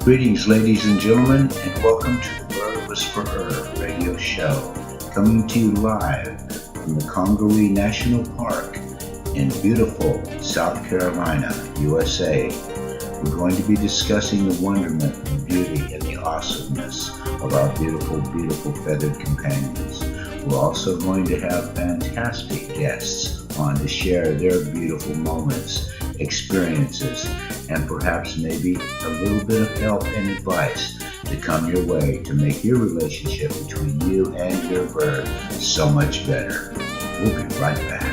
Greetings, ladies and gentlemen, and welcome to the Bird Whisperer radio show, coming to you live from the Congaree National Park in beautiful South Carolina, USA. We're going to be discussing the wonderment, the beauty, and the awesomeness of our beautiful, beautiful feathered companions. We're also going to have fantastic guests on to share their beautiful moments, experiences, and perhaps maybe a little bit of help and advice to come your way to make your relationship between you and your bird so much better. We'll be right back.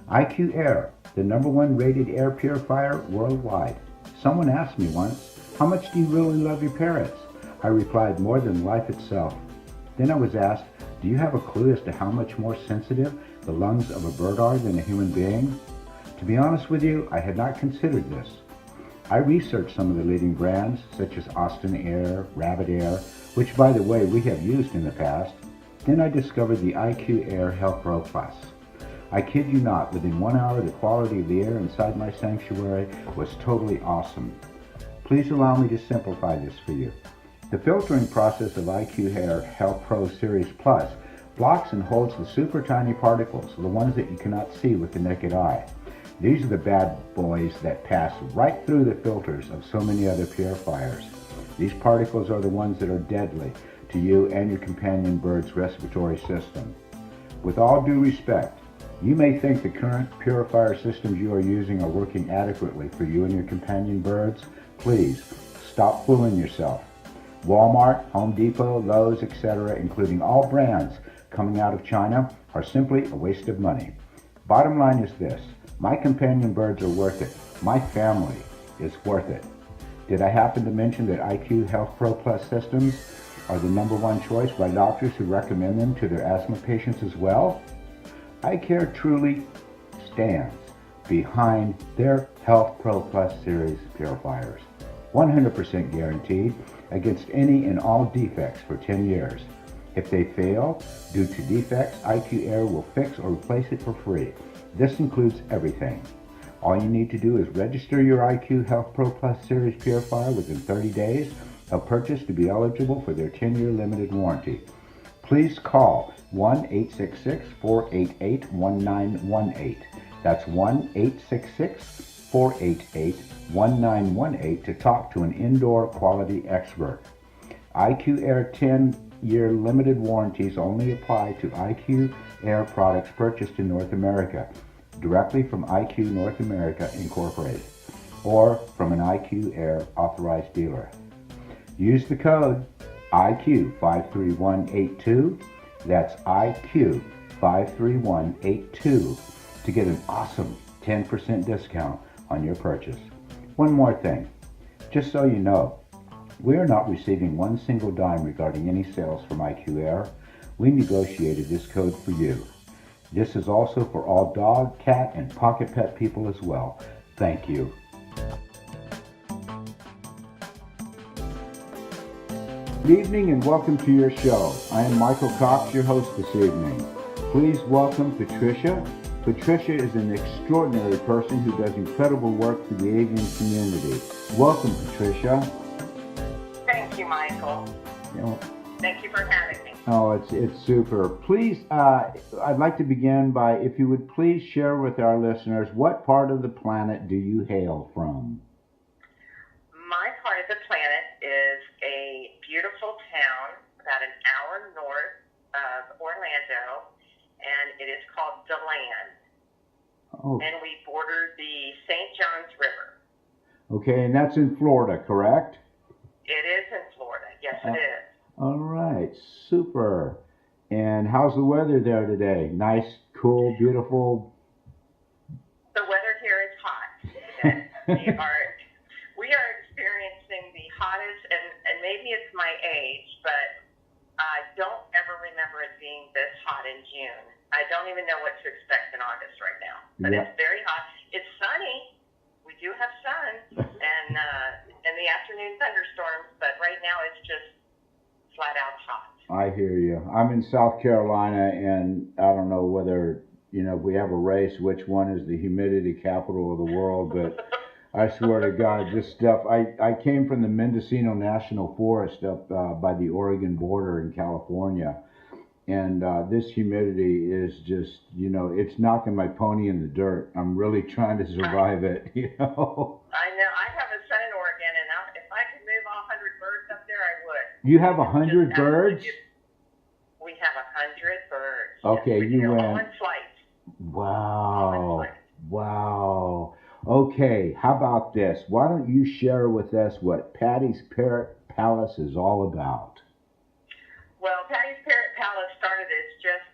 IQ Air, the #1 rated air purifier worldwide. Someone asked me once, how much do you really love your parrots? I replied, more than life itself. Then I was asked, do you have a clue as to how much more sensitive the lungs of a bird are than a human being? To be honest with you, I had not considered this. I researched some of the leading brands, such as Austin Air, Rabbit Air, which by the way we have used in the past. Then I discovered the IQ Air Health Pro Plus. I kid you not, within 1 hour the quality of the air inside my sanctuary was totally awesome. Please allow me to simplify this for you. The filtering process of IQ Air Health Pro Series Plus blocks and holds the super tiny particles, the ones that you cannot see with the naked eye. These are the bad boys that pass right through the filters of so many other purifiers. These particles are the ones that are deadly to you and your companion bird's respiratory system. With all due respect, you may think the current purifier systems you are using are working adequately for you and your companion birds. Please, stop fooling yourself. Walmart, Home Depot, Lowe's, etc., including all brands coming out of China, are simply a waste of money. Bottom line is this, my companion birds are worth it. My family is worth it. Did I happen to mention that IQ Health Pro Plus systems are the #1 choice by doctors who recommend them to their asthma patients as well? iCare truly stands behind their Health Pro Plus series purifiers. 100% guaranteed against any and all defects for 10 years. If they fail due to defects, IQ Air will fix or replace it for free. This includes everything. All you need to do is register your IQ Health Pro Plus series purifier within 30 days of purchase to be eligible for their 10-year limited warranty. Please call 1-866-488-1918. That's 1-866-488-1918 to talk to an indoor quality expert. IQ Air 10-year limited warranties only apply to IQ Air products purchased in North America, directly from IQ North America Incorporated, or from an IQ Air authorized dealer. Use the code IQ53182. That's IQ53182 to get an awesome 10% discount on your purchase. One more thing, just so you know, we are not receiving one single dime regarding any sales from IQ Air. We negotiated this code for you. This is also for all dog, cat, and pocket pet people as well. Thank you. Good evening and welcome to your show. I am Michael Cox, your host this evening. Please welcome Patricia. Patricia is an extraordinary person who does incredible work for the avian community. Welcome, Patricia. Thank you, Michael. Thank you for having me. Oh, it's super. Please, I'd like to begin by, if you would please share with our listeners, what part of the planet do you hail from? My part of the planet is a beautiful town about an hour north of Orlando, and it is called DeLand. Oh. And we border the St. Johns River. Okay, and that's in Florida, correct? It is in Florida. Yes, it is. All right, super. And how's the weather there today? Nice, cool, beautiful? The weather here is hot today. We are experiencing the hottest, and maybe it's my age, but I don't ever remember it being this hot in June. I don't even know what to expect in August right now, but It's very hot. It's sunny. We do have sun, and the afternoon afternoon thunderstorms, but right now it's just flat out hot. I hear you. I'm in South Carolina, and I don't know whether, if we have a race, which one is the humidity capital of the world, but I swear to God, this stuff, I came from the Mendocino National Forest up by the Oregon border in California, and this humidity is just, it's knocking my pony in the dirt. I'm really trying to survive it, I know. I have a son in Oregon, and if I could move all 100 birds up there, I would. You have 100 birds? We have 100 birds. Okay, yes, you went. All in flight. Wow. Wow. Okay, how about this? Why don't you share with us what Patty's Parrot Palace is all about? Well, Patty's Parrot Palace started as just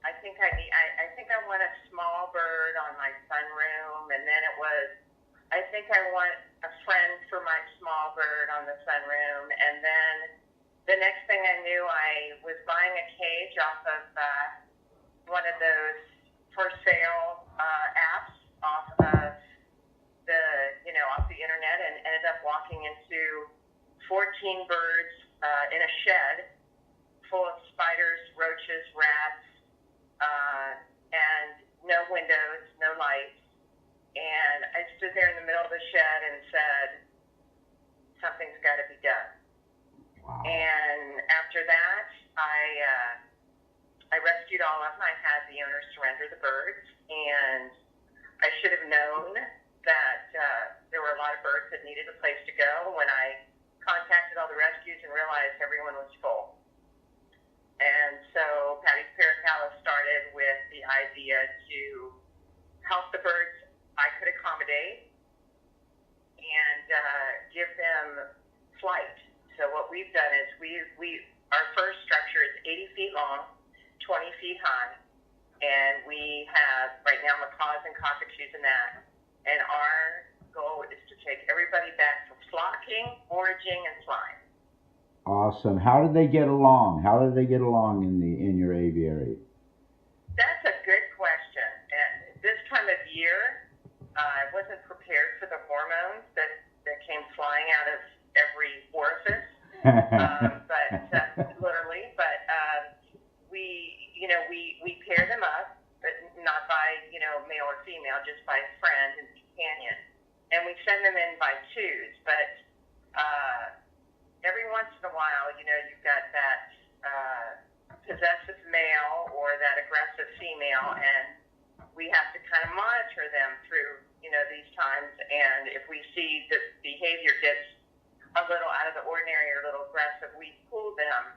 I think I want a small bird on my sunroom, and then it was, I think I want a friend for my small bird on the sunroom, and then the next thing I knew, I was buying a cage off of one of those for sale apps off of off the internet, and ended up walking into 14 birds in a shed full of spiders, roaches, rats, and no windows, no lights. And I stood there in the middle of the shed and said, something's got to be done. Wow. And after that, I rescued all of them. I had the owner surrender the birds, and I should have known that there were a lot of birds that needed a place to go when I contacted all the rescues and realized everyone was full. And so Patty's Parrot Palace started with the idea to help the birds I could accommodate and give them flight. So what we've done is our first structure is 80 feet long, 20 feet high, and we have right now macaws and cockatoos in that. And our goal is to take everybody back to flocking, foraging, and flying. Awesome. How did they get along? How did they get along in your aviary? That's a good question. And this time of year, I wasn't prepared for the hormones that came flying out of every orifice. Literally, we pair them up, but not by, male or female, just by friend and companion. And we send them in by twos, but every once in a while, you've got that possessive male or that aggressive female, and we have to kind of monitor them through, these times. And if we see that behavior gets a little out of the ordinary or a little aggressive, we pull them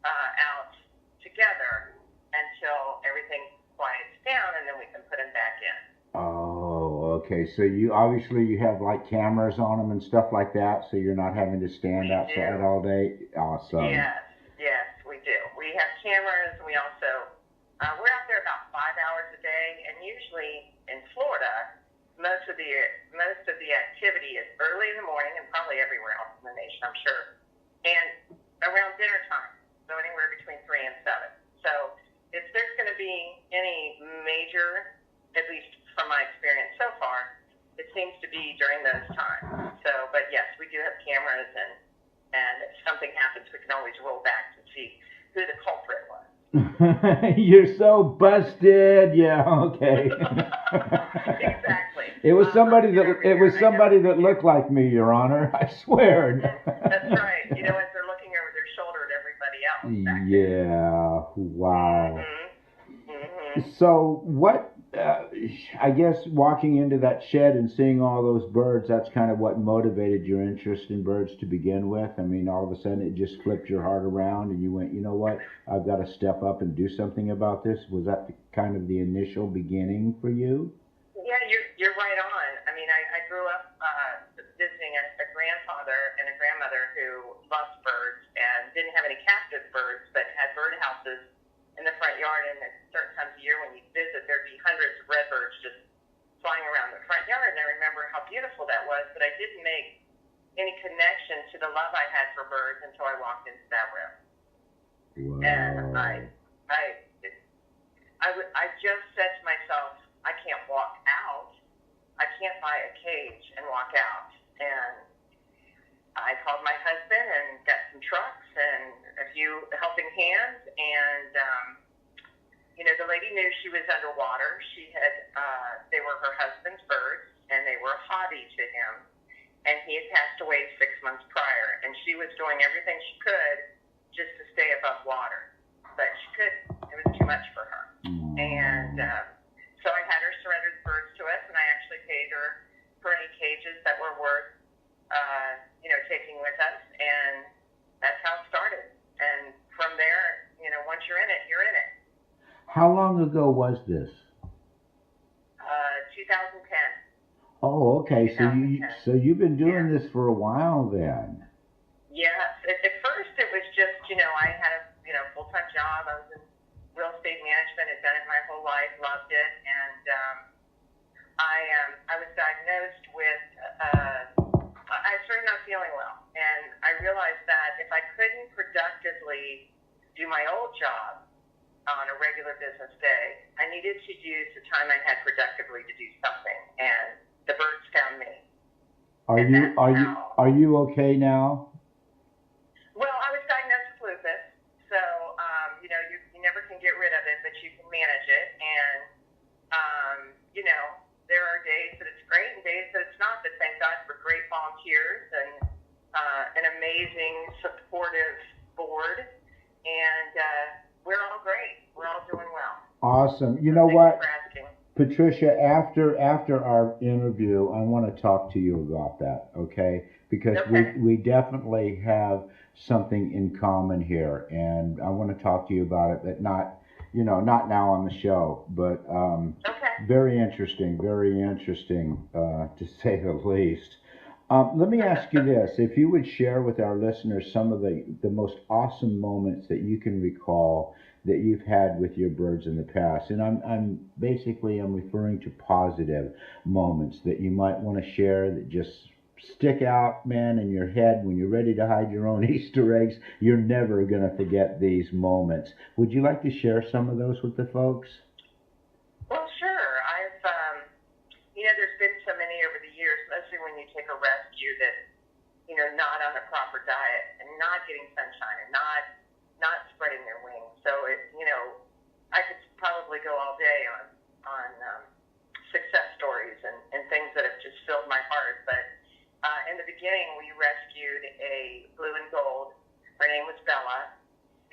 out together until everything quiets down, and then we can put them back in. Oh, okay. So you have like cameras on them and stuff like that, so you're not having to stand outside all day. Awesome. Yes, we do. We have cameras. We also we're out there about 5 hours a day, and usually in Florida, most of the activity is early in the morning, and probably everywhere else in the nation, I'm sure, and around dinner time, so anywhere between 3 and 7. So if there's going to be any major, at least from my experience so far, it seems to be during those times. So, but yes, we do have cameras, and if something happens, we can always roll back to see who the culprit was. You're so busted. Yeah, okay. Exactly. It was somebody that looked like me, Your Honor. I swear. That's right. As they're looking over their shoulder at everybody else. Yeah. Wow. Mm-hmm. Mm-hmm. So what? I guess walking into that shed and seeing all those birds, that's kind of what motivated your interest in birds to begin with. I mean, all of a sudden it just flipped your heart around and you went, you know what, I've got to step up and do something about this. Was that kind of the initial beginning for you? Yeah, you're right on. I mean, I grew up visiting a grandfather and a grandmother who loved birds and didn't have any captive birds, but had birdhouses in the front yard, and at certain times of year when you visit, there'd be hundreds of redbirds just flying around the front yard, and I remember how beautiful that was, but I didn't make any connection to the love I had for birds until I walked into that room. Wow. And I just said to myself, I can't walk out. I can't buy a cage and walk out. And the lady knew she was underwater. She had, they were her husband's birds, and they were a hobby to him. And he had passed away 6 months prior, and she was doing everything she could just to stay above water. But she couldn't. It was too much for her. And so I had her surrender the birds to us, and I actually paid her for any cages that were worth, taking with us. And that's how it started. And from there, once you're in it, you're in it. How long ago was this? 2010. Oh, okay. So you've been doing this for a while then. Yes. At first, it was just, I had a full-time job. I was in real estate management. Had done it my whole life. Loved it. And I was diagnosed with. I started not feeling well, and I realized that if I couldn't productively do my old job on a regular business day, I needed to use the time I had productively to do something, and the birds found me. Are you okay now? Well, I was diagnosed with lupus, so you never can get rid of it, but you can manage it, and there are days that it's great and days that it's not. But thank God for great volunteers and an amazing supportive board, and we're all great. We're all doing well. Awesome. You know what, Patricia, after our interview, I want to talk to you about that, okay? Because we definitely have something in common here, and I want to talk to you about it, but not now on the show, but very interesting, to say the least. Let me ask you this: if you would share with our listeners some of the most awesome moments that you can recall that you've had with your birds in the past, and I'm referring to positive moments that you might want to share that just stick out, man, in your head when you're ready to hide your own Easter eggs. You're never going to forget these moments. Would you like to share some of those with the folks? Well, sure. There's been so many over the years, mostly when you take a rescue that, not on a proper diet and not getting sunshine and not spreading their wings. So I could probably go all day on success stories and things that have just filled my heart. But in the beginning, we rescued a blue and gold. Her name was Bella,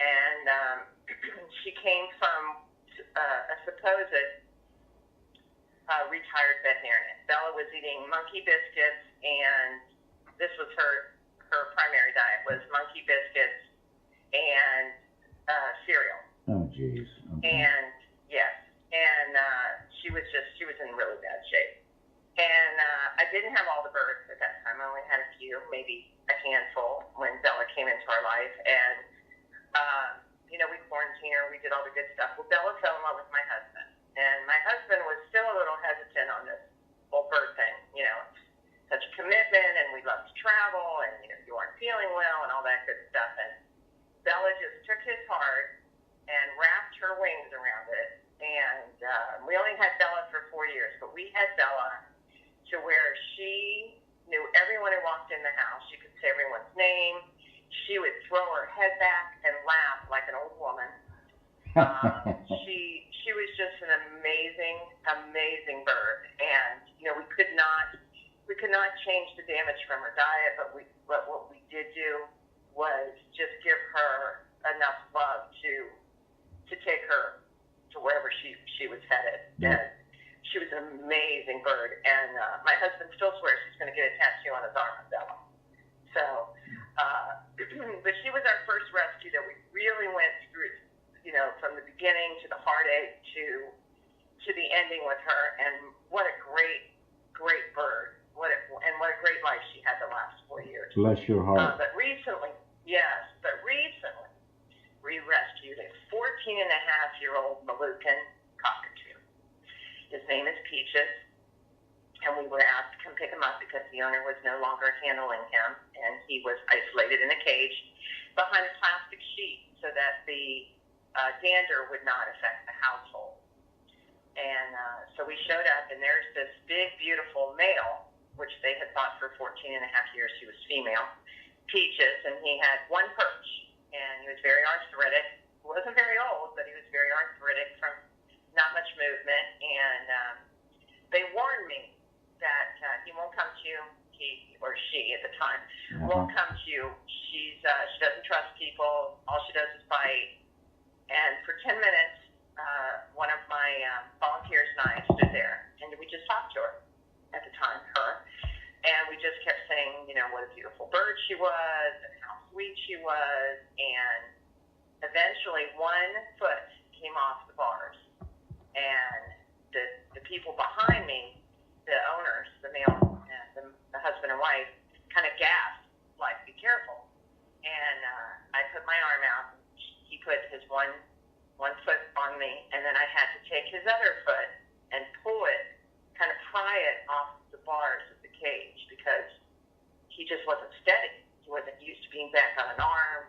and she came from a supposed retired veterinarian. Bella was eating monkey biscuits, and this was her primary diet was monkey biscuits and cereal. Oh, jeez. Okay. And yes, and she was in really bad shape. And I didn't have all the birds at that time. I only had a few, maybe a handful, when Bella came into our life. And we quarantined her. We did all the good stuff. Well, Bella fell in love with my husband. And my husband was still a little hesitant on this whole bird thing. Such a commitment, and we love to travel, and, you aren't feeling well, and all that good stuff. And Bella just took his heart and wrapped her wings around it. And we only had Bella for 4 years, but we had Bella to where she knew everyone who walked in the house. She could say everyone's name. She would throw her head back and laugh like an old woman. She was just an amazing bird, and we could not change the damage from her diet, but what we did do was just give her enough love to take her to wherever she was headed. Yeah. And she was an amazing bird, and my husband still swears he's going to get a tattoo on his arm of Bella. So, but she was our first rescue that we really went through, from the beginning to the heartache to the ending with her. And what a great bird! What a great life she had the last 4 years. Bless your heart. But recently, we rescued a 14-and-a-half-year-old Moluccan cockatoo. His name is Peaches, and we were asked to come pick him up because the owner was no longer handling him, and he was isolated in a cage behind a plastic sheet so that the dander would not affect the household. And so we showed up, and there's this big, beautiful male, which they had thought for 14-and-a-half years he was female, Peaches, and he had one perch, and he was very arthritic. He wasn't very old, but he was very arthritic from not much movement, and they warned me that he won't come to you. He or she at the time won't come to you. She doesn't trust people. All she does is bite. And for 10 minutes, one of my volunteers and I stood there, and we just talked to her at the time, her. And we just kept saying, you know, what a beautiful bird she was and how sweet she was. And eventually one foot came off the bars. And the people behind me, the owners, the male, the husband and wife, kind of gasped, like, be careful. And I put my arm out. He put his one foot on me, and then I had to take his other foot and pull it, kind of pry it off the bars of the cage, because he just wasn't steady. He wasn't used to being back on an arm,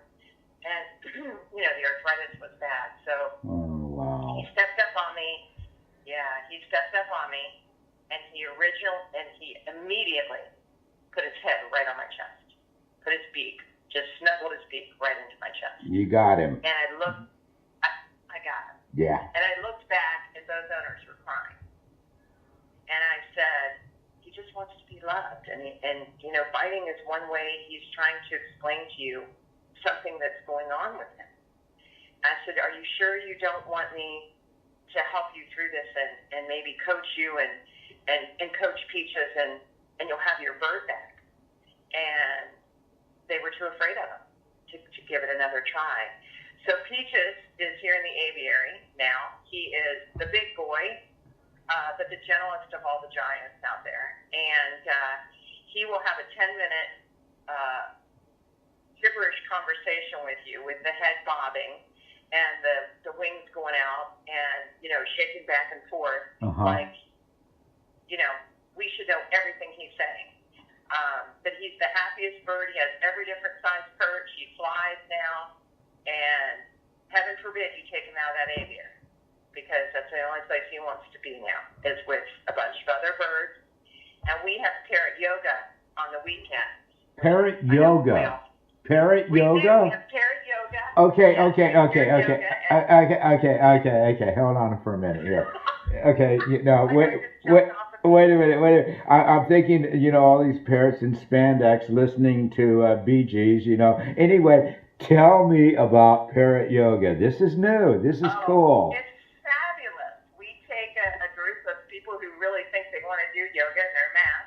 and you know, the arthritis was bad. So he stepped up on me. Yeah, he stepped up on me, and he immediately put his head right on my chest, put his beak, just snuggled his beak right into my chest. You got him. And I looked, I got him. Yeah. And I looked back, and those owners were crying. And I said, he just wants to be loved. And you know, biting is one way he's trying to explain to you something that's going on with him. I said, are you sure you don't want me to help you through this and maybe coach you and coach Peaches and you'll have your bird back? And they were too afraid of him to give it another try. So Peaches is here in the aviary now. He is the big boy, but the gentlest of all the giants out there. And he will have a 10-minute gibberish conversation with you, with the head bobbing and the wings going out and, you know, shaking back and forth. Like, you know, we should know everything he's saying. But he's the happiest bird. He has every different size perch. He flies now. And heaven forbid you take him out of that aviary, because that's the only place he wants to be now, is with a bunch of other birds. And we have parrot yoga on the weekends. Parrot yoga. Parrot yoga? We have parrot yoga. Okay. Hold on for a minute here. Okay, you know, wait a minute. I'm thinking, you know, all these parrots in spandex listening to Bee Gees, you know. Anyway, tell me about parrot yoga. This is new. This is cool. It's fabulous. We take a group of people who really think they want to do yoga in their mat,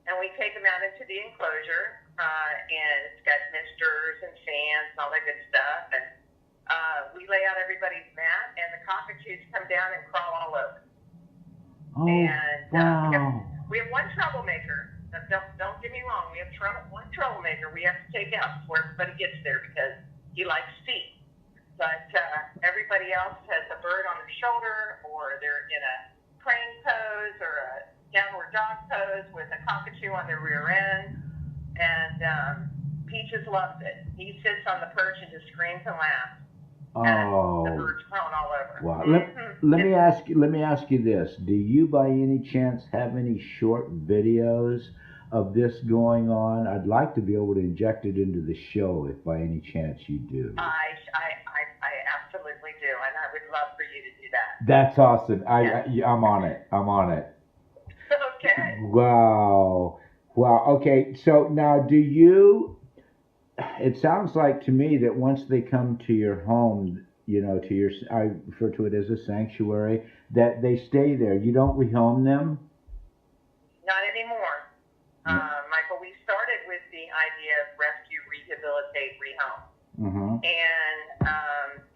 and we take them out into the enclosure, and it's got misters and fans and all that good stuff. And we lay out everybody's mat, and the cockatoos come down and crawl all over. We have one troublemaker. Don't get me wrong. We have one troublemaker we have to take out before everybody gets there, because he likes feet. But everybody else has a bird on their shoulder, or they're in a praying pose or a downward dog pose with a cockatoo on their rear end. And Peaches loves it. He sits on the perch and just screams and laughs. The birds crawling all over. Wow. Let me ask you this. Do you by any chance have any short videos of this going on? I'd like to be able to inject it into the show if by any chance you do. I absolutely do, and I would love for you to do that. That's awesome. I'm on it. Okay. Wow. Okay. So now it sounds like to me that once they come to your home, you know, I refer to it as a sanctuary, that they stay there. You don't rehome them? Not anymore. Michael, we started with the idea of rescue, rehabilitate, rehome. And,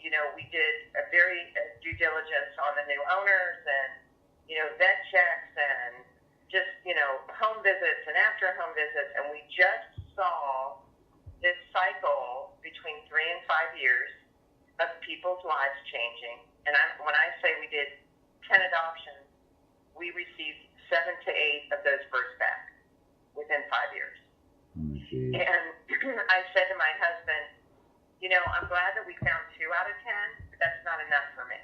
you know, we did a very due diligence on the new owners and, you know, vet checks and just, you know, home visits and after home visits. And we just saw this cycle between 3 and 5 years of people's lives changing. And when I say we did 10 adoptions, we received 7 to 8 of those birds back within 5 years. And I said to my husband, you know, I'm glad that we found 2 out of 10, but that's not enough for me.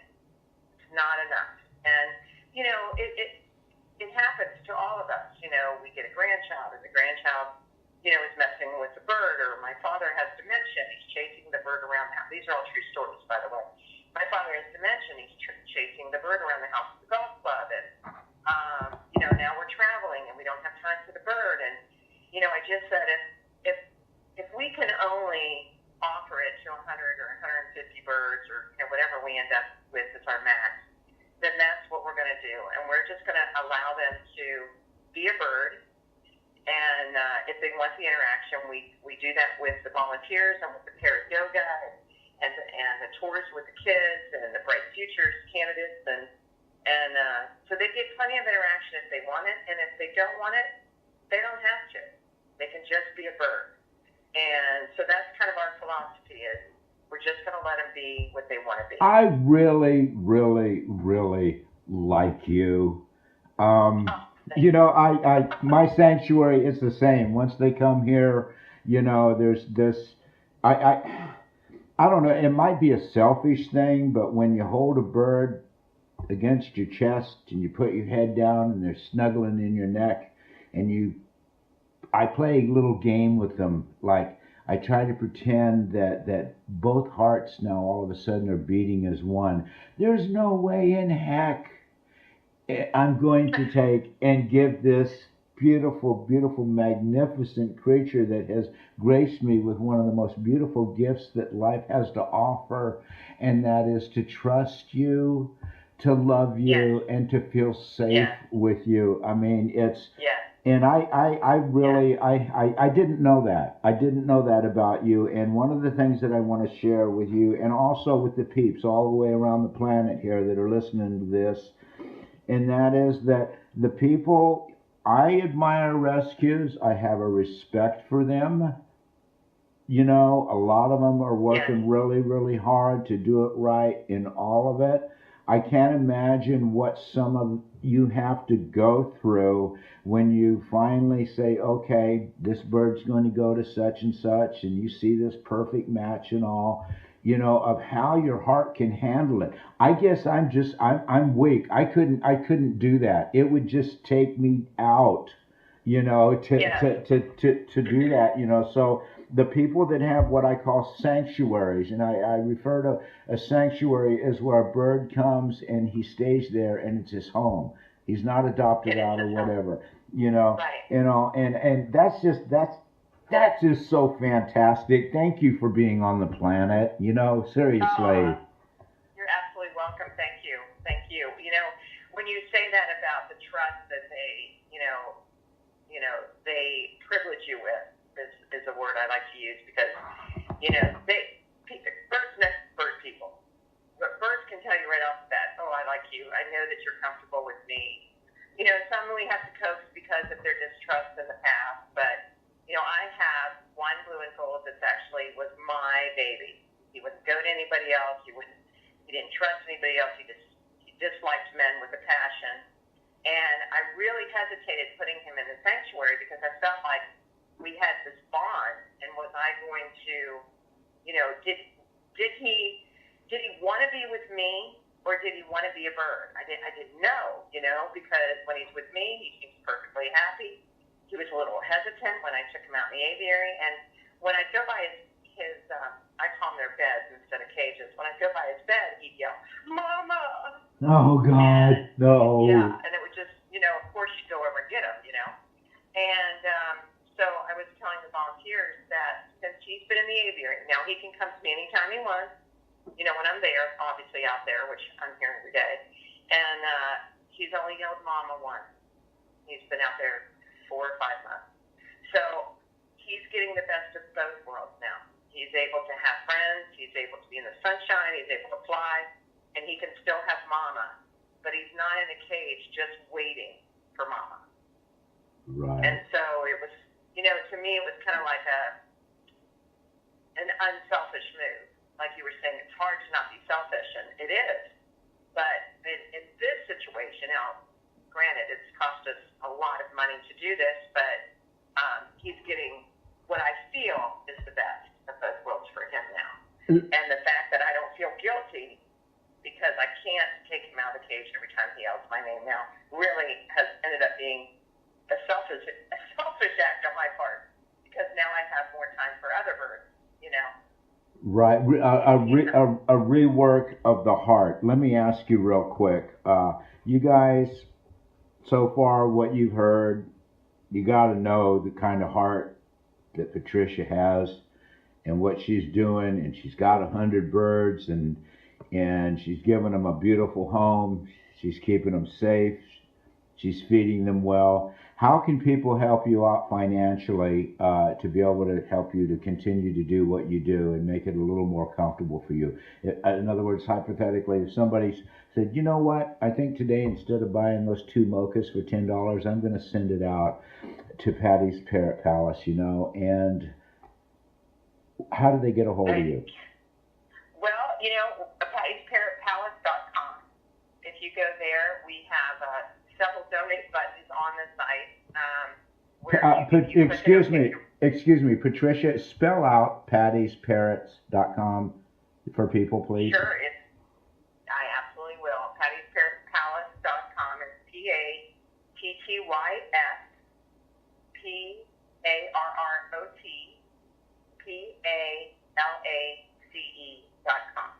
It's not enough. And, you know, it happens to all of us. You know, we get a grandchild, and the grandchild, you know, is messing with the bird, or my father has dementia, he's chasing the bird around the house. These are all true stories, by the way. My father has dementia, he's chasing the bird around I just said if we can only offer it to 100 or 150 birds or whatever we end up with as our max, then that's what we're going to do, and we're just going to allow them to be a bird. And if they want the interaction, we do that with the volunteers and with the Parrot yoga and the tours with the kids and the Bright Futures candidates, and so they get plenty of interaction if they want it, and if they don't want it, they don't have to. They can just be a bird. And so that's kind of our philosophy is we're just going to let them be what they want to be. I really, really, really like you. My sanctuary is the same. Once they come here, there's this, I don't know, it might be a selfish thing, but when you hold a bird against your chest and you put your head down and they're snuggling in your neck and I play a little game with them. Like I try to pretend that both hearts now all of a sudden are beating as one. There's no way in heck I'm going to take and give this beautiful, beautiful, magnificent creature that has graced me with one of the most beautiful gifts that life has to offer, and that is to trust you, to love you, and to feel safe with you. I mean, it's... And I didn't know that. I didn't know that about you. And one of the things that I want to share with you, and also with the peeps all the way around the planet here that are listening to this, and that is that the people, I admire rescues. I have a respect for them. A lot of them are working really, really hard to do it right in all of it. I can't imagine what some of you have to go through when you finally say, okay, this bird's going to go to such and such, and you see this perfect match and all, of how your heart can handle it. I guess I'm weak. I couldn't do that. It would just take me out, to do that, so the people that have what I call sanctuaries, and I refer to a sanctuary as where a bird comes and he stays there and it's his home. He's not adopted out or whatever, and that's just so fantastic. Thank you for being on the planet, seriously. You're absolutely welcome. Thank you. When you say that about the trust that they privilege you with, is a word I like to use because, birds next bird people. But birds can tell you right off the bat, oh, I like you. I know that you're comfortable with me. Some we have to coax because of their distrust in the past. But, I have one blue and gold that actually was my baby. He wouldn't go to anybody else. He didn't trust anybody else. He disliked men with a passion. And I really hesitated putting him in the sanctuary because I felt like we had this bond, and was I going to, did he want to be with me, or did he want to be a bird? I didn't know, because when he's with me, he seems perfectly happy. He was a little hesitant when I took him out in the aviary, and when I go by his I call them their beds instead of cages. When I go by his bed, he'd yell, "Mama!" Oh God, no. Yeah, and it would just, of course you go over and get him, And so I was telling the volunteers that since he's been in the aviary, now he can come to me anytime he wants, when I'm there, obviously out there, which I'm here every day. And he's only yelled "Mama" once. He's been out there 4 or 5 months. So he's getting the best of both worlds now. He's able to have friends, he's able to be in the sunshine, he's able to fly, and he can still have Mama. But he's not in a cage just waiting for Mama. Right. And so it was, to me it was kind of like an unselfish move. Like you were saying, it's hard to not be selfish, and it is. But in this situation, now, granted, it's cost us a lot of money to do this, but he's getting what I feel is the best of both worlds for him now. And the fact that I don't feel guilty because I can't take him out of the cage every time he yells my name now really has ended up being a selfish act on my part, because now I have more time for other birds, Right, a rework of the heart. Let me ask you real quick. You guys, so far, what you've heard, you got to know the kind of heart that Patricia has and what she's doing, and she's got 100 birds, and she's giving them a beautiful home. She's keeping them safe. She's feeding them well. How can people help you out financially to be able to help you to continue to do what you do and make it a little more comfortable for you? In other words, hypothetically, if somebody said, you know what, I think today instead of buying those 2 mochas for $10, I'm going to send it out to Patty's Parrot Palace, and how do they get a hold of you? Well, Patty'sParrotPalace.com. If you go there, we have several donate buttons on the site. Excuse me, Patricia, spell out Patty'sParrots.com for people, please. Sure, I absolutely will. Patty'sParrotPalace.com is Patty'sParrotPalace.com.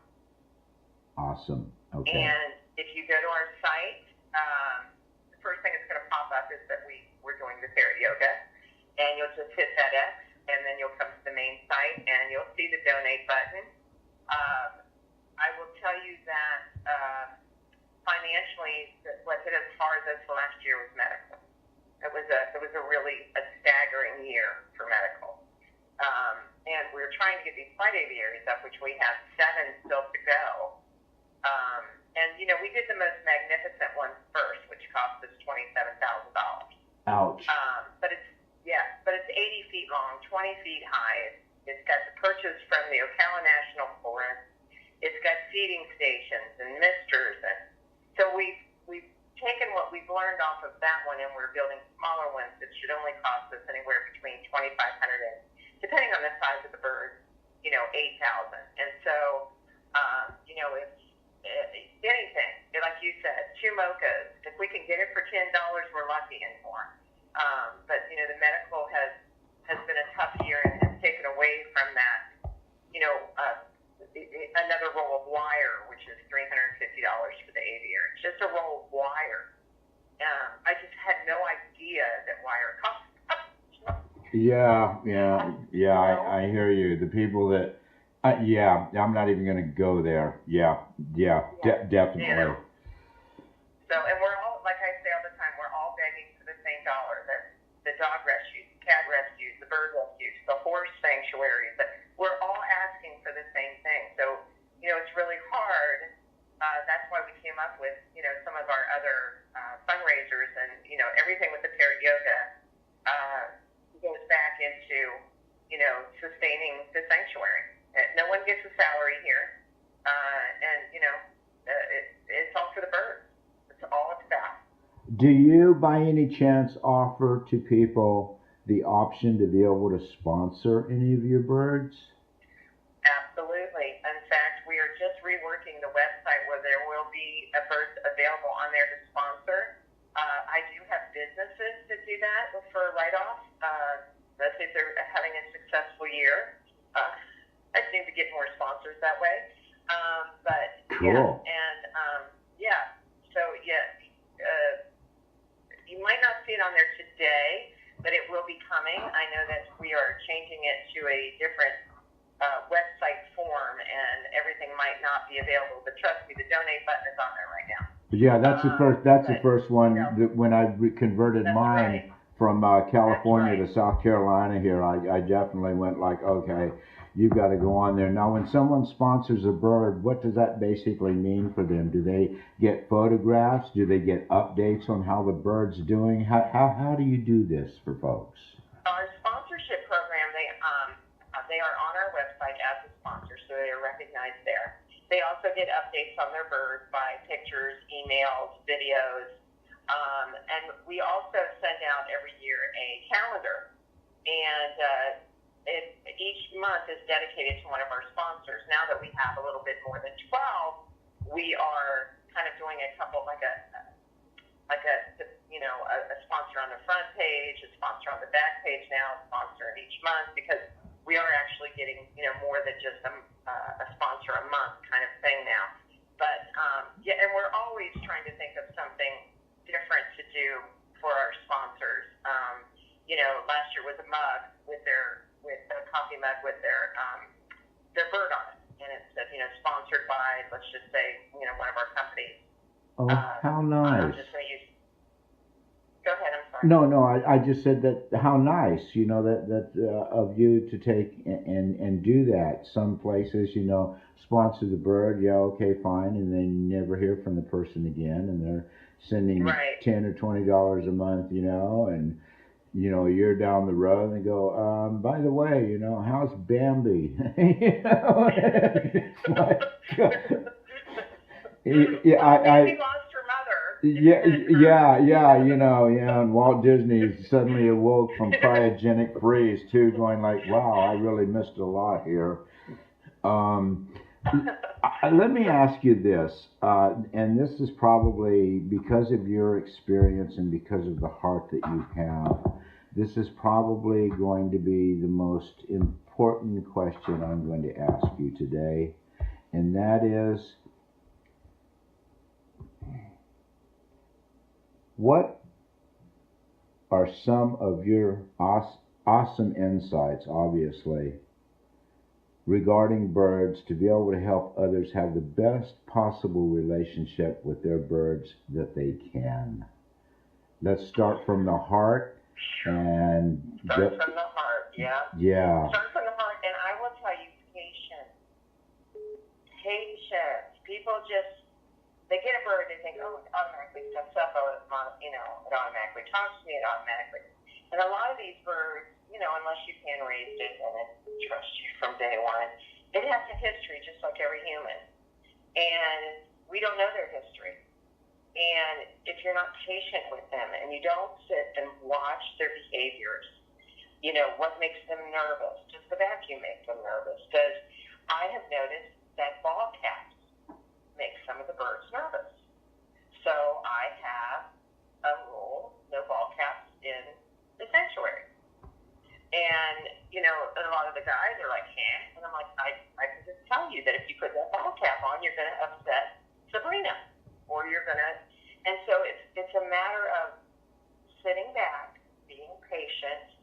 Awesome. Okay. And if you go to our site, the first thing that's going to pop up is that we're doing the parrot yoga, and you'll just hit that X, and then you'll come to the main site, and you'll see the donate button. I will tell you that financially, what hit us hard this last year was medical. It was a really staggering year for medical, and we were trying to get these flight aviaries up, which we have 7 still to go. And we did the most magnificent one first, which cost us $27,000. Ouch. But it's 80 feet long, 20 feet high. It's got the perches from the Ocala National Forest. It's got feeding stations and misters, and so we've taken what we've learned off of that one, and we're building smaller ones that should only cost us anywhere between $2,500 and, depending on the size of the bird, $8,000. And so, it's anything, like you said, 2 mochas. If we can get it for $10, we're lucky anymore. But the medical has been a tough year and has taken away from that. Another roll of wire, which is $350 for the aviary. It's just a roll of wire. I just had no idea that wire cost. Yeah. I hear you. The people that. I'm not even going to go there. Definitely. So, and we're all, like I say all the time, we're all begging for the same dollar. The dog rescues, the cat rescues, the bird rescues, the horse sanctuaries. We're all asking for the same thing. So, it's really hard. That's why we came up with, some of our other fundraisers, and, everything with the parrot yoga goes back into, sustaining the sanctuary. No one gets a salary here, and it's all for the birds. It's all it's about. Do you, by any chance, offer to people the option to be able to sponsor any of your birds? Absolutely. In fact, we are just reworking the website where there will be birds available on there to sponsor. I do have businesses that do that for write-off. Let's say if they're having a successful year. I seem to get more sponsors that way. But cool. You might not see it on there today, but it will be coming. I know that we are changing it to a different website form, and everything might not be available. But trust me, the donate button is on there right now. Yeah, that's the first. That's the first one. That when I converted mine from California to South Carolina here, I definitely went like, okay, you've got to go on there. Now, when someone sponsors a bird, what does that basically mean for them? Do they get photographs? Do they get updates on how the bird's doing? How do you do this for folks? Our sponsorship program, they are on our website as a sponsor, so they are recognized there. They also get updates on their birds by pictures, emails, videos, and we also send out every year a calendar, and each month is dedicated to one of our sponsors. Now that we have a little bit more than 12, we are kind of doing a couple, like a sponsor on the front page, a sponsor on the back page now, a sponsor in each month, because we are actually getting, more than just a sponsor a month kind of thing now. But, and we're always trying to think of something different to do for our sponsors. last year was a mug with a coffee mug with their bird on it, and it said, sponsored by, let's just say, one of our companies. Oh, how nice. I'm just going to use. Go ahead. I'm sorry. No, I just said that how nice, that of you to take and do that. Some places, sponsor the bird, yeah, okay, fine, and then you never hear from the person again, and they're sending right. $10 or $20 a month, and a year down the road, and they go, by the way, how's Bambi? It's like, Bambi lost her mother. Yeah, and Walt Disney suddenly awoke from cryogenic freeze too, going like, wow, I really missed a lot here. Let me ask you this, and this is probably because of your experience and because of the heart that you have, this is probably going to be the most important question I'm going to ask you today, and that is, what are some of your awesome insights, obviously, regarding birds to be able to help others have the best possible relationship with their birds that they can? Let's start from the heart and start from the heart, yeah. Yeah. Start from the heart, and I will tell you, patience. People just, they get a bird, they think, oh, it automatically steps up, it automatically talks to me, it automatically. And a lot of these birds, unless you can raise it and it trusts you from day one, it has a history just like every human. And we don't know their history. And if you're not patient with them and you don't sit and watch their behaviors, what makes them nervous? Does the vacuum make them nervous? I have noticed that ball caps make some of the birds nervous. So I have a rule, no ball caps in the sanctuary. And, a lot of the guys are like, and I'm like, I can just tell you that if you put that ball cap on, you're going to upset Sabrina, or you're going to, and so it's a matter of sitting back, being patient,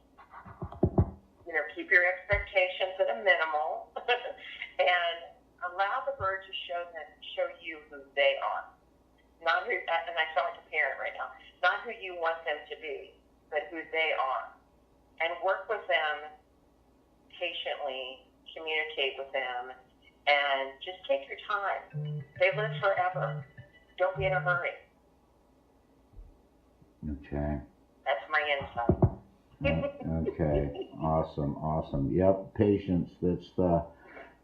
keep your expectations at a minimal, and allow the bird to show you who they are. Not who, and I sound like a parent right now, not who you want them to be, but who they are. And work with them patiently, communicate with them, and just take your time. They live forever. Don't be in a hurry. Okay. That's my insight. Okay. Awesome. Yep, patience.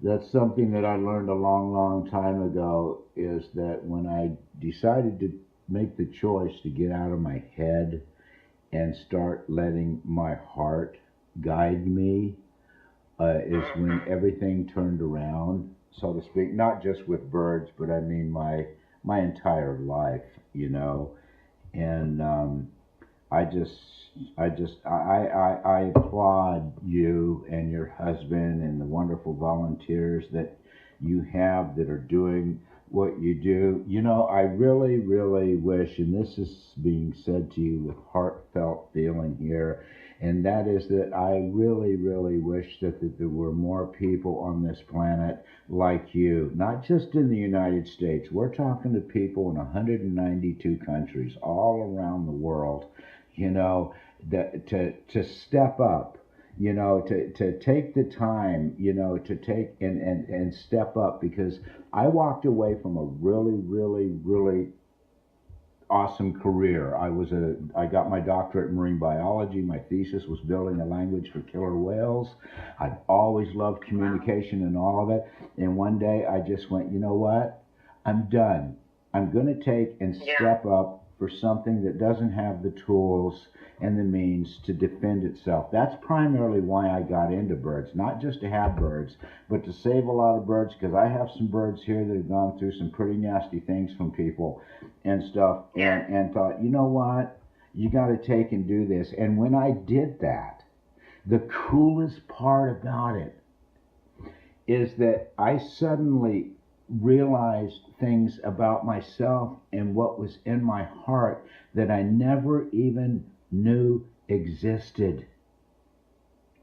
That's something that I learned a long time ago, is that when I decided to make the choice to get out of my head and start letting my heart guide me, is when everything turned around, so to speak, not just with birds, but I mean my entire life, and I applaud you and your husband and the wonderful volunteers that you have that are doing what you do. I really wish, and this is being said to you with heartfelt feeling here, and that is that I really wish that there were more people on this planet like you, not just in the United States. We're talking to people in 192 countries all around the world, that to step up, to take the time, to take and step up, because I walked away from a really awesome career. I got my doctorate in marine biology. My thesis was building a language for killer whales. I've always loved communication and all of it. And one day I just went, you know what? I'm done. I'm going to take and step up for something that doesn't have the tools and the means to defend itself. That's primarily why I got into birds, not just to have birds, but to save a lot of birds, because I have some birds here that have gone through some pretty nasty things from people and stuff, and thought, you know what, you got to take and do this. And when I did that, the coolest part about it is that I suddenly realized things about myself and what was in my heart that I never even knew existed.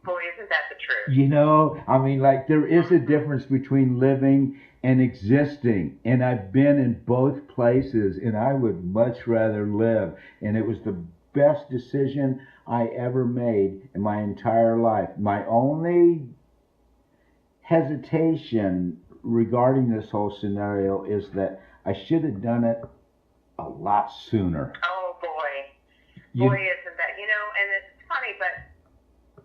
Boy, isn't that the truth? You know, I mean, like, there is a difference between living and existing. And I've been in both places, and I would much rather live. And it was the best decision I ever made in my entire life. My only hesitation regarding this whole scenario is that I should have done it a lot sooner. Oh, boy. You, Boy, isn't that, and it's funny, but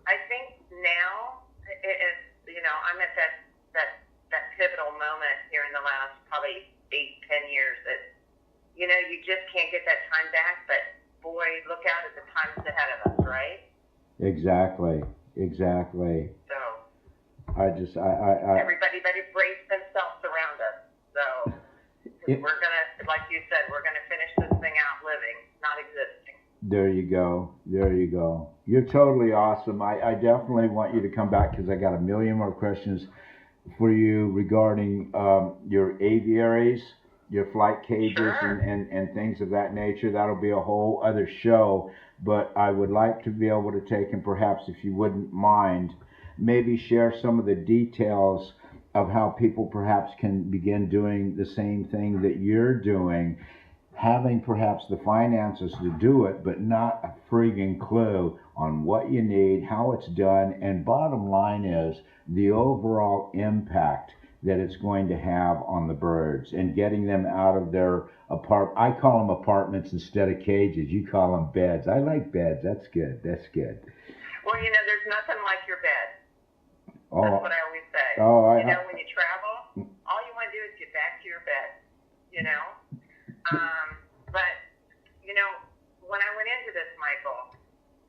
I think now I'm at that pivotal moment here in the last probably 8-10 years that you just can't get that time back. But boy, look out at the times ahead of us, right? exactly. So I everybody better brace themselves around us. So we're gonna, like you said, we're gonna finish this thing out living, not existing. There you go. You're totally awesome. I definitely want you to come back because I got a million more questions for you regarding your aviaries, your flight cages, Sure. and things of that nature. That'll be a whole other show. But I would like to be able to take, and perhaps if you wouldn't mind, maybe share some of the details of how people perhaps can begin doing the same thing that you're doing, having perhaps the finances to do it, but not a friggin' clue on what you need, how it's done, and bottom line is the overall impact that it's going to have on the birds and getting them out of their I call them apartments instead of cages. You call them beds. I like beds. That's good. Well, there's nothing like your bed. Oh, That's what I always say. When you travel, all you want to do is get back to your bed. But when I went into this, Michael,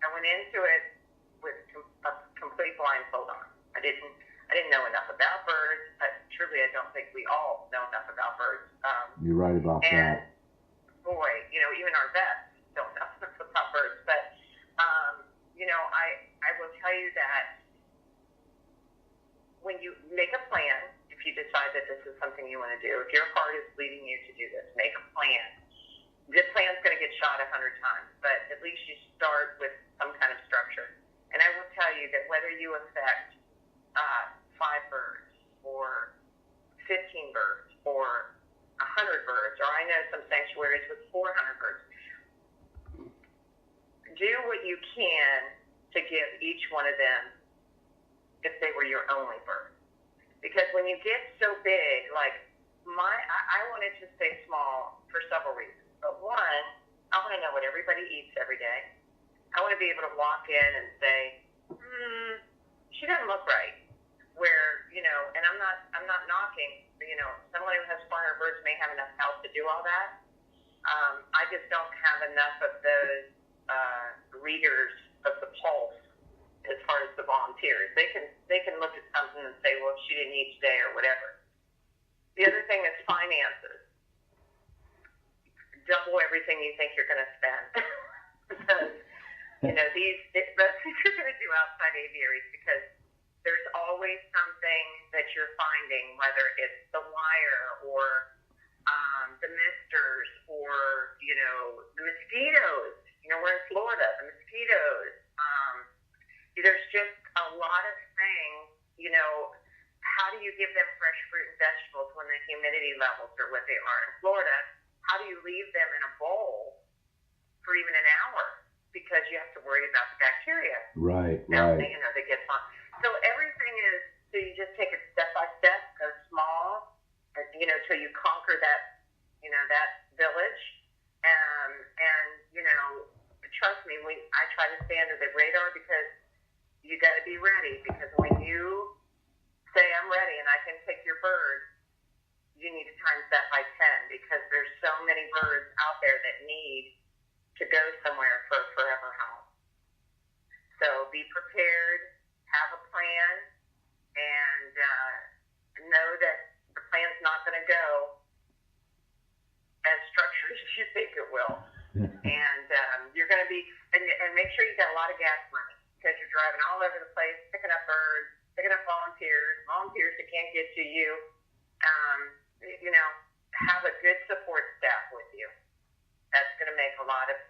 I went into it with a complete blindfold on. I didn't know enough about birds. Truly, I don't think we all know enough about birds. You're right about and that. boy, even our vets don't know enough about birds. But I will tell you that when you make a plan, if you decide that this is something you want to do, if your heart is leading you to do this, make a plan. This plan's going to get shot 100 times, but at least you start with some kind of structure. And I will tell you that whether you affect 5 birds or 15 birds or 100 birds, or I know some sanctuaries with 400 birds, do what you can to give each one of them if they were your only bird. Because when you get so big, like I wanted to stay small for several reasons. But one, I want to know what everybody eats every day. I want to be able to walk in and say, she doesn't look right. Where, and I'm not knocking, someone who has 400 birds may have enough help to do all that. I just don't have enough of those readers of the pulse as far as the volunteers. They can look at something and say, well, she didn't eat today or whatever. The other thing is finances. Double everything you think you're going to spend. Because, that's what you're going to do outside aviaries, because there's always something that you're finding, whether it's the wire or the misters or, the mosquitoes. We're in Florida, the mosquitoes. There's just a lot of things, how do you give them fresh fruit and vegetables when the humidity levels are what they are in Florida? How do you leave them in a bowl for even an hour? Because you have to worry about the bacteria. Right. That gets on. So everything is, so you just take it step by step, go small, till you conquer that, that village. Trust me, I try to stay under the radar because you got to be ready. Because when you say I'm ready and I can take your bird, you need to times that by 10, because there's so many birds out there that need to go somewhere for a forever home. So be prepared, have a plan, and know that the plan's not going to go as structured as you think it will. And you're going to be, and make sure you got a lot of gas money, because you're driving all over the place, picking up birds, picking up volunteers that can't get to you. Have a good support staff with you. That's going to make a lot of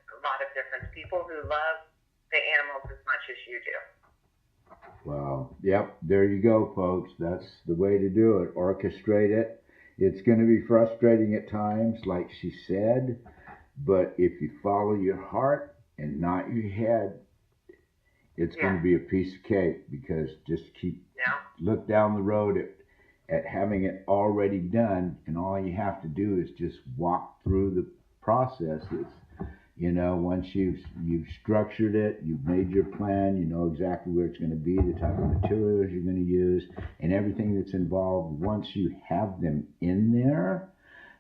difference. People who love the animals as much as you do. Wow. Yep. There you go, folks. That's the way to do it. Orchestrate it. It's going to be frustrating at times, like she said, but if you follow your heart and not your head, it's going Yeah. to be a piece of cake because just keep Yeah. look down the road at having it already done, and all you have to do is just walk through the processes. Once you've structured it, you've made your plan, you know exactly where it's going to be, the type of materials you're going to use, and everything that's involved. Once you have them in there,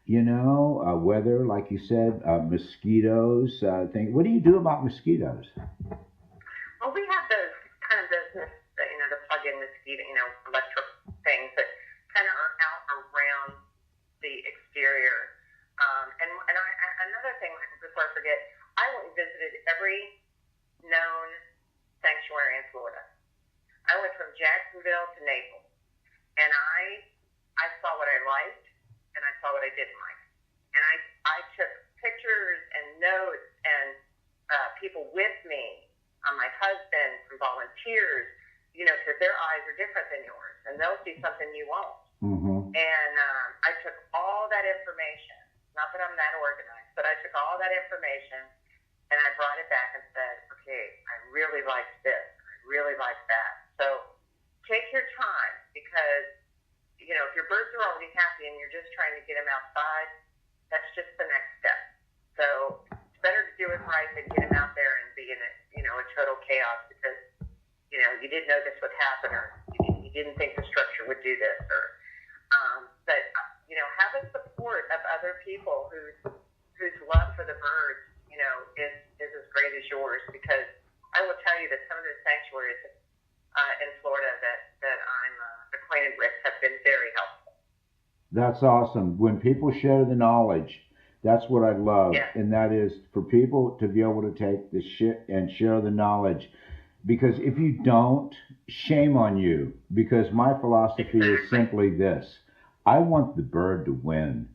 weather, like you said, mosquitoes, thing. What do you do about mosquitoes? Well, we have those kind of business, the plug-in mosquito, electric things that kind of are out around the exterior. Another thing, before I forget, I went and visited every known sanctuary in Florida. I went from Jacksonville to Naples, and I saw what I liked, and I saw what I didn't like, and I took pictures and notes and people with me, my husband, some volunteers, because their eyes are different than yours, and they'll see something you won't. Mm-hmm. And I took all that information. Not that I'm that organized, but I took all that information and I brought it back and said, okay, I really liked this. I really liked that. So take your time because, if your birds are already happy and you're just trying to get them outside, that's just the next step. So it's better to do it right than get them out there and be in a total chaos because, you didn't know this would happen or you didn't think the structure would do this or, but have a support of other people whose love for the birds, is as great as yours. Because I will tell you that some of the sanctuaries in Florida that I'm acquainted with have been very helpful. That's awesome. When people share the knowledge, that's what I love, Yeah. and that is for people to be able to take the shit and share the knowledge. Because if you don't, shame on you. Because my philosophy is simply this: I want the bird to win.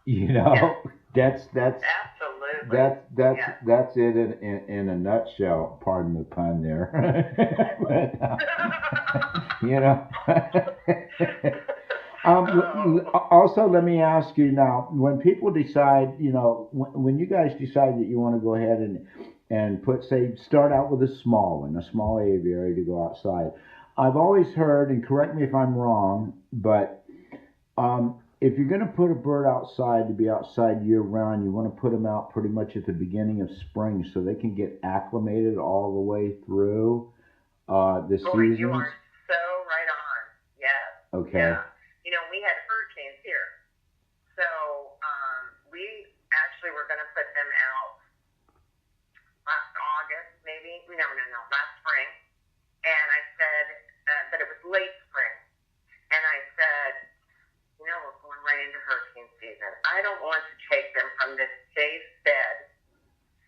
Yeah. That's Absolutely. that's it in a nutshell. Pardon the pun there. Also, let me ask you now: when people decide, when you guys decide that you want to go ahead and start out with a small aviary to go outside. I've always heard, and correct me if I'm wrong, but if you're going to put a bird outside to be outside year round, you want to put them out pretty much at the beginning of spring so they can get acclimated all the way through the seasons. You are so right on. Yes. Okay. Yeah. We had hurricanes here, so we actually were going to put them out last August, maybe. No, last spring. And I said, but it was late spring. And I said, we're going right into hurricane season. I don't want to take them from this safe bed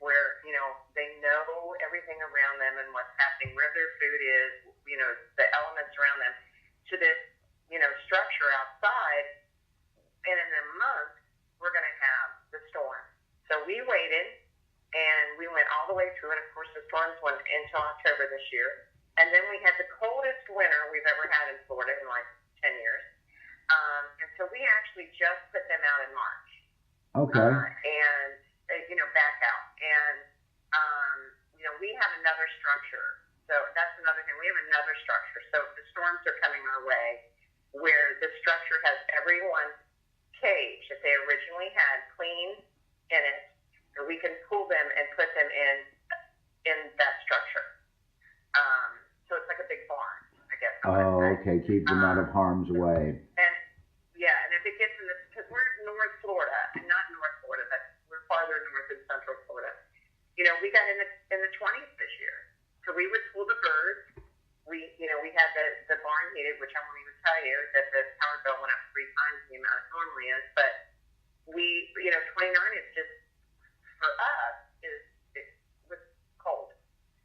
where, they know everything around them and what's happening, where their food is, the elements around them, to this, structure outside. And in a month, we're going to have the storm. So we waited, and we went all the way through, and of course the storms went into October this year. And then we had the coldest winter we've ever had in Florida in like 10 years. And so we actually just put them out in March. Okay. And, back out. And, we have another structure. So that's another thing. We have another structure. So if the storms are coming our way, where the structure has everyone's cage that they originally had clean in it, and we can pull them and put them in that structure. So it's like a big barn, I guess. Okay. Keep them out of harm's way. And if it gets in this, because we're North Florida, and not North Florida, but we're farther north in Central Florida. We got in the 20s this year, so we would pull the birds. We had the barn heated, which I won't even tell you that the power bill went up 3 times the amount it normally is. But 29 is just for us it was cold.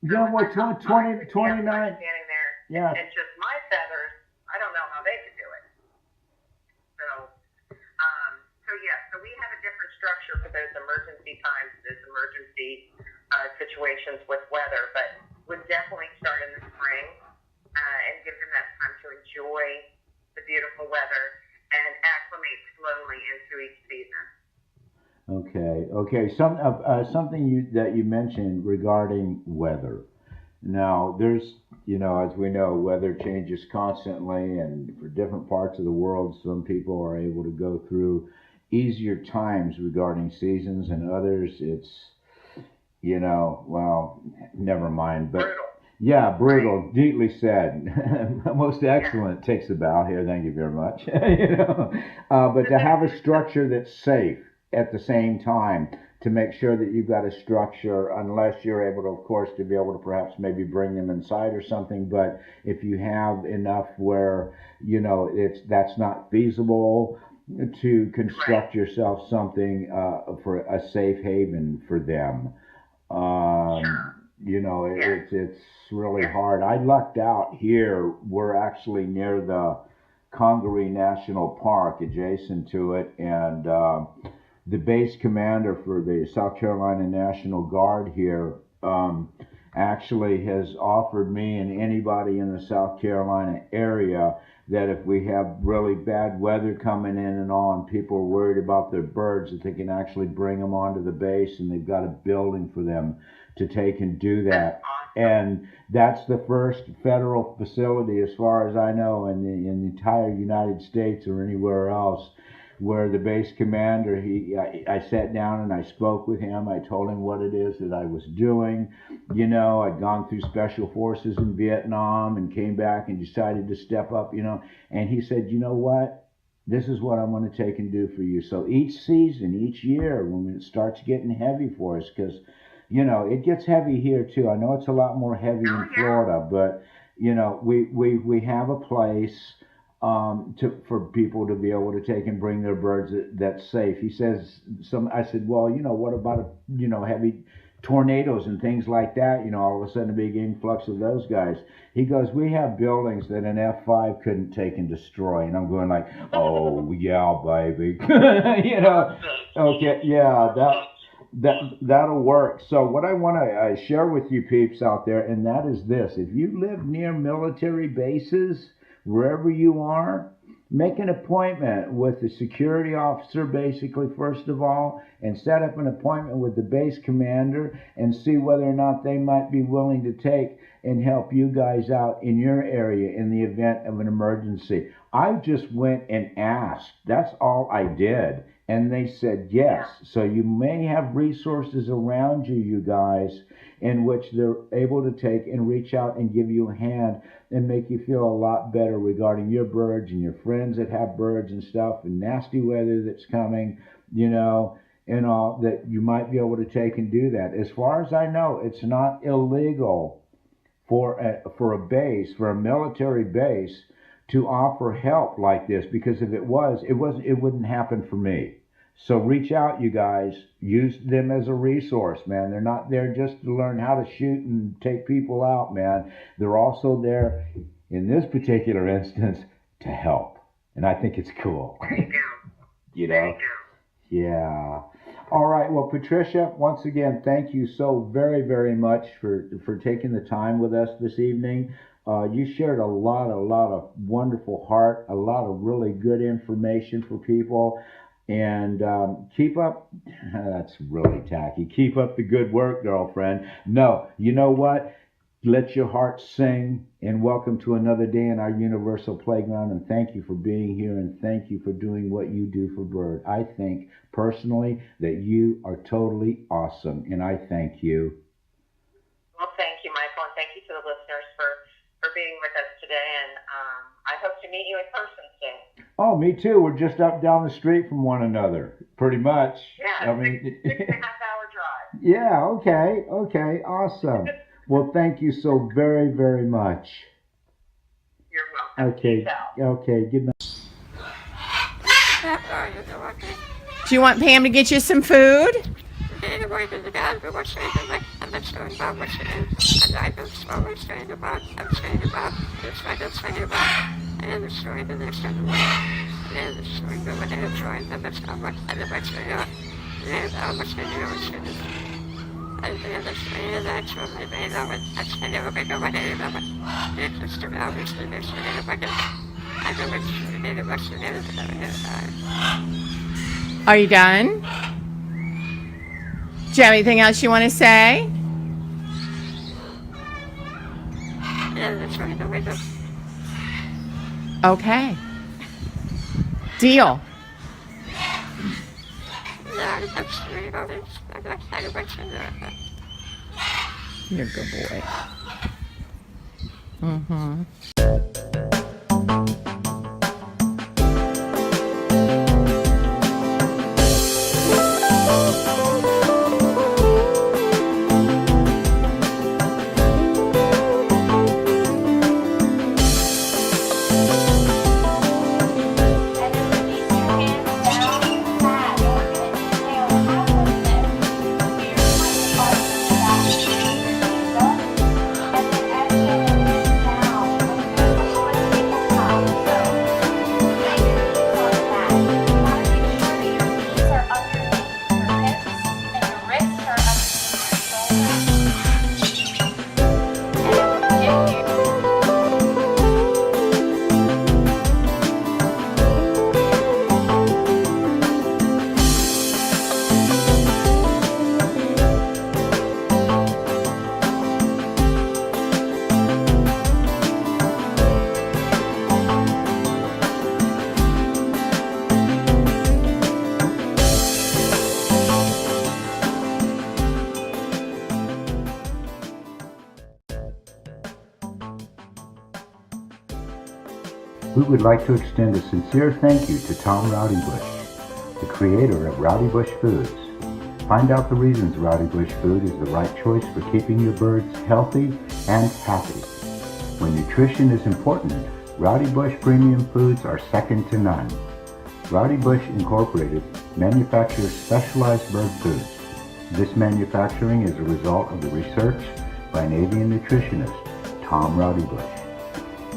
Yeah, well, 29. Standing there, yeah. and just my feathers. I don't know how they could do it. So we have a different structure for those emergency times, those emergency situations with weather. But would definitely start in the spring and give them that time to enjoy the beautiful weather and acclimate slowly into each season. Okay. Something that you mentioned regarding weather. Now, there's, as we know, weather changes constantly, and for different parts of the world, some people are able to go through easier times regarding seasons, and others, it's, well, never mind. But Brutal. yeah, brutal, neatly said. Most excellent takes the bow here. Thank you very much. But to have a structure that's safe at the same time, to make sure that you've got a structure, unless you're able to, of course, to be able to perhaps maybe bring them inside or something. But if you have enough where, that's not feasible, to construct yourself something for a safe haven for them. It's really hard. I lucked out here. We're actually near the Congaree National Park, adjacent to it, and the base commander for the South Carolina National Guard here actually has offered me and anybody in the South Carolina area that if we have really bad weather coming in and all, and people are worried about their birds, that they can actually bring them onto the base, and they've got a building for them to take and do that. And that's the first federal facility, as far as I know, in the entire United States or anywhere else, where the base commander, I sat down and I spoke with him. I told him what it is that I was doing. I'd gone through special forces in Vietnam and came back and decided to step up, and he said, you know what? This is what I'm going to take and do for you. So each season, each year, when it starts getting heavy for us, because, it gets heavy here too. I know it's a lot more heavy in Florida, but, we have a place for people to be able to take and bring their birds that's safe. He says I said, well, what about heavy tornadoes and things like that? All of a sudden a big influx of those guys. He goes, we have buildings that an F5 couldn't take and destroy. And I'm going like, oh yeah, baby. Okay, yeah, that'll work. So what I want to share with you peeps out there, and that is this: if you live near military bases, wherever you are, make an appointment with the security officer, basically, first of all, and set up an appointment with the base commander and see whether or not they might be willing to take and help you guys out in your area in the event of an emergency. I just went and asked. That's all I did. And they said yes. So you may have resources around you, you guys, in which they're able to take and reach out and give you a hand and make you feel a lot better regarding your birds and your friends that have birds and stuff, and nasty weather that's coming, and all, that you might be able to take and do that. As far as I know, it's not illegal for a military base, to offer help like this, because if it wouldn't happen for me. So reach out, you guys. Use them as a resource, man. They're not there just to learn how to shoot and take people out, man. They're also there, in this particular instance, to help. And I think it's cool. Yeah. All right. Well, Patricia, once again, thank you so very, very much for taking the time with us this evening. You shared a lot of wonderful heart, a lot of really good information for people. And keep up, that's really tacky, keep up the good work, girlfriend. No, you know what? Let your heart sing, and welcome to another day in our universal playground. And thank you for being here, and thank you for doing what you do for Bird. I think, personally, that you are totally awesome, and I thank you. Well, thank you, Michael, and thank you to the listeners for being with us today, and I hope to meet you in person soon. Oh, me too. We're just up down the street from one another, pretty much. Yeah, I mean, 6.5 hour drive. Yeah, okay, awesome. Well, thank you so very, very much. You're welcome. Okay, good night. Do you want Pam to get you some food? Are you done? Do you have anything else you want to say? Okay. Deal. You're a good boy. Mm-hmm. We would like to extend a sincere thank you to Tom Rowdy Bush, the creator of Rowdy Bush Foods. Find out the reasons Rowdy Bush Food is the right choice for keeping your birds healthy and happy. When nutrition is important, Rowdy Bush Premium Foods are second to none. Rowdy Bush Incorporated manufactures specialized bird foods. This manufacturing is a result of the research by an avian nutritionist, Tom Rowdy Bush.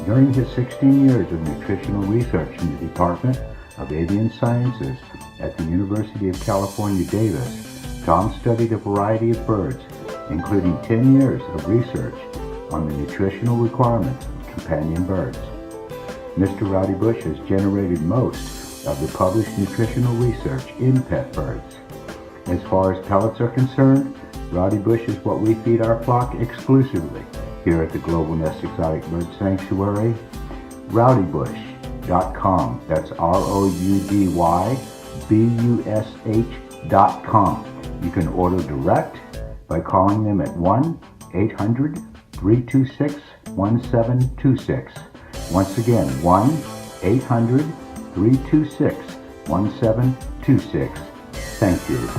During his 16 years of nutritional research in the Department of Avian Sciences at the University of California, Davis, Tom studied a variety of birds, including 10 years of research on the nutritional requirements of companion birds. Mr. Rowdy Bush has generated most of the published nutritional research in pet birds. As far as pellets are concerned, Rowdy Bush is what we feed our flock exclusively here at the Global Nest Exotic Bird Sanctuary. Rowdybush.com. That's ROUDYBUSH.com. You can order direct by calling them at 1-800-326-1726. Once again, 1-800-326-1726. Thank you.